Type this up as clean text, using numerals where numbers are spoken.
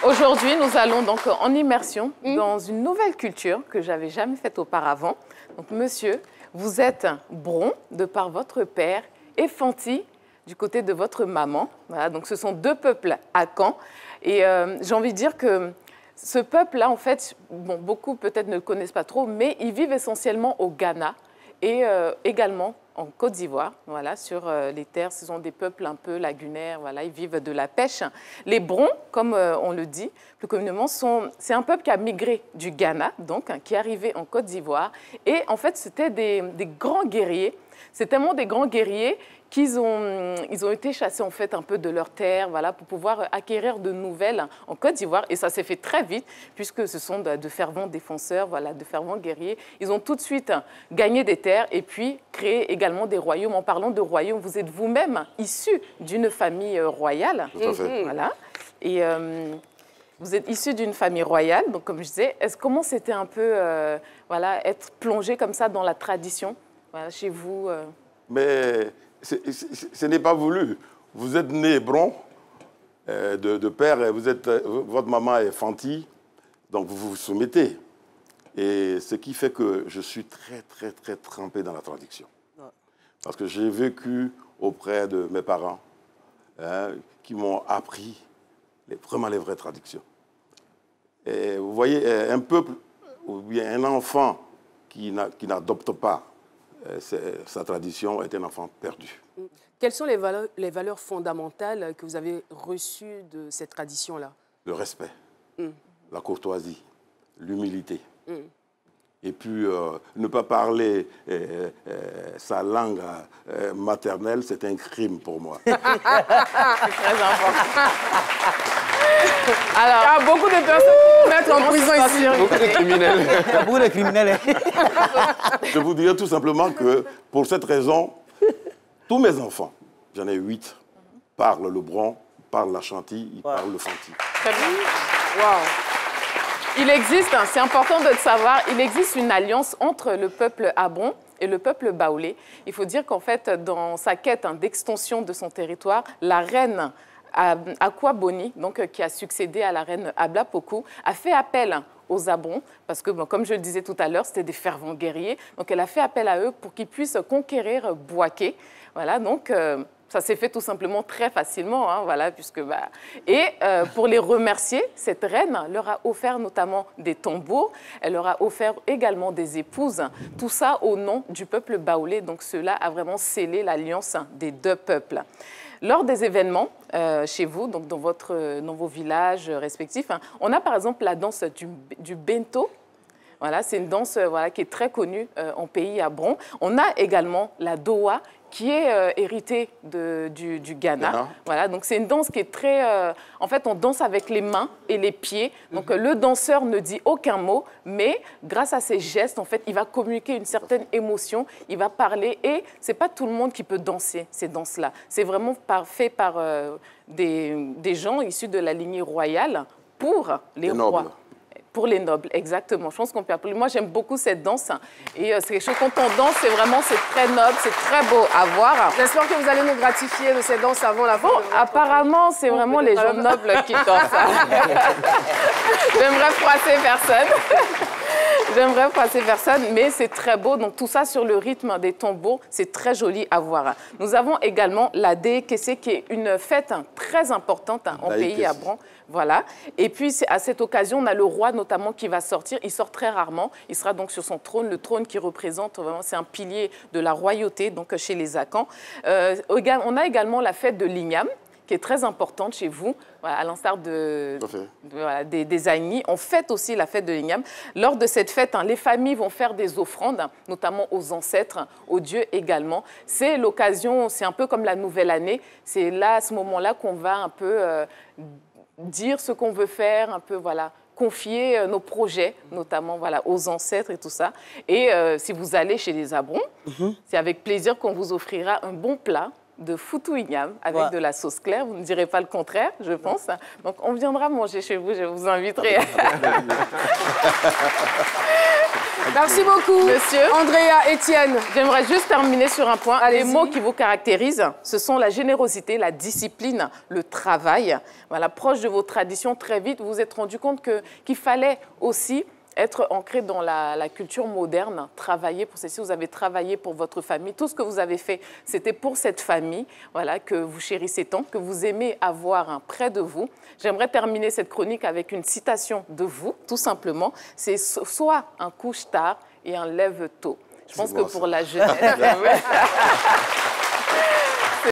Aujourd'hui, nous allons donc en immersion dans une nouvelle culture que j'avais jamais faite auparavant. Donc, monsieur, vous êtes Bron de par votre père et Fanti du côté de votre maman. Voilà, donc ce sont deux peuples à Caen. Et j'ai envie de dire que ce peuple-là, en fait, bon, beaucoup peut-être ne le connaissent pas trop, mais ils vivent essentiellement au Ghana et également en Côte d'Ivoire, voilà, sur les terres. Ce sont des peuples un peu lagunaires, voilà, ils vivent de la pêche. Les Brons, comme on le dit plus communément, c'est un peuple qui a migré du Ghana, donc, qui est arrivé en Côte d'Ivoire. Et en fait, c'était des grands guerriers. C'est tellement des grands guerriers qu'ils ont été chassés en fait un peu de leur terre, voilà, pour pouvoir acquérir de nouvelles en Côte d'Ivoire. Et ça s'est fait très vite, puisque ce sont de fervents défenseurs, voilà, de fervents guerriers. Ils ont tout de suite gagné des terres et puis créé également des royaumes. En parlant de royaumes, vous êtes vous-même issu d'une famille royale. Tout à fait. Voilà. Et vous êtes issu d'une famille royale, donc comme je disais, comment c'était un peu voilà, être plongé comme ça dans la tradition, voilà, chez vous Mais ce n'est pas voulu. Vous êtes né Bron, de père, et votre maman est Fanti, donc vous vous soumettez. Et ce qui fait que je suis très trempé dans la tradition. Parce que j'ai vécu auprès de mes parents, qui m'ont appris vraiment les vraies traditions. Et vous voyez, un peuple, ou bien un enfant qui n'adopte pas sa tradition est un enfant perdu. Quelles sont les valeurs fondamentales que vous avez reçues de cette tradition-là? Le respect, la courtoisie, l'humilité. Et puis, ne pas parler sa langue maternelle, c'est un crime pour moi. C'est très important. Alors, il y a beaucoup de personnes qui vont mettre en prison ici. Beaucoup de criminels. Il y a beaucoup de criminels. Je vous dirais tout simplement que, pour cette raison, tous mes enfants, j'en ai 8, parlent le Bron, parlent l'Ashanti, ils parlent le Fanti. très bien. Wow. Il existe, c'est important de le savoir, il existe une alliance entre le peuple Abron et le peuple Baoulé. Il faut dire qu'en fait, dans sa quête d'extension de son territoire, la reine Akwa Boni, donc, qui a succédé à la reine Abla Pokou, a fait appel aux Abrons, parce que, bon, comme je le disais tout à l'heure, c'était des fervents guerriers. Donc, elle a fait appel à eux pour qu'ils puissent conquérir Bouaké. Voilà, donc, ça s'est fait tout simplement très facilement, hein, voilà, puisque, Et pour les remercier, cette reine leur a offert notamment des tambours, elle leur a offert également des épouses, tout ça au nom du peuple baoulé. Donc, cela a vraiment scellé l'alliance des deux peuples. Lors des événements chez vous, donc dans vos villages respectifs, on a par exemple la danse du bento. Voilà, c'est une danse voilà, qui est très connue en pays Abron. On a également la dowa, qui est héritée du Ghana. Voilà, donc c'est une danse qui est très... en fait, on danse avec les mains et les pieds. Donc le danseur ne dit aucun mot, mais grâce à ses gestes, en fait, il va communiquer une certaine émotion, il va parler. Et c'est pas tout le monde qui peut danser ces danses-là. C'est vraiment fait par des gens issus de la lignée royale pour les rois. Nobles. Pour les nobles, exactement. Je pense qu'on peut appeler. Moi, j'aime beaucoup cette danse. Et c'est quelque chose, quand on danse, c'est très noble, c'est très beau à voir. J'espère que vous allez nous gratifier de cette danse avant la fin. Bon, apparemment, c'est vraiment les gens nobles qui dansent. J'aimerais froisser personne. J'aimerais froisser personne, mais c'est très beau. Donc, tout ça sur le rythme des tambours, c'est très joli à voir. Nous avons également la Dékessé, qui est une fête très importante en pays Abron. Voilà. Et puis, à cette occasion, on a le roi notamment qui va sortir. Il sort très rarement. Il sera donc sur son trône, le trône qui représente vraiment, c'est un pilier de la royauté, donc chez les Akans. On a également la fête de l'Ignam, qui est très importante chez vous, voilà, à l'instar des Agnis. On fête aussi la fête de l'Ignam. Lors de cette fête, les familles vont faire des offrandes, notamment aux ancêtres, aux dieux également. C'est l'occasion, c'est un peu comme la nouvelle année. C'est là, à ce moment-là, qu'on va un peu dire ce qu'on veut faire, un peu, voilà, confier nos projets, notamment voilà, aux ancêtres et tout ça. Et si vous allez chez les Abrons, c'est avec plaisir qu'on vous offrira un bon plat de foutou igname avec de la sauce claire. Vous ne direz pas le contraire, je pense. Donc, on viendra manger chez vous, je vous inviterai. Merci beaucoup, Monsieur. Andrea, Étienne. J'aimerais juste terminer sur un point. Les Allez-y. mots qui vous caractérisent, ce sont la générosité, la discipline, le travail. Voilà, proche de vos traditions, très vite, vous vous êtes rendu compte qu'il fallait aussi être ancré dans la culture moderne, travailler pour ceci. Vous avez travaillé pour votre famille. Tout ce que vous avez fait, c'était pour cette famille, voilà, que vous chérissez tant, que vous aimez avoir près de vous. J'aimerais terminer cette chronique avec une citation de vous, tout simplement. C'est « Sois un couche tard et un lève tôt ». Je pense que pour la jeunesse...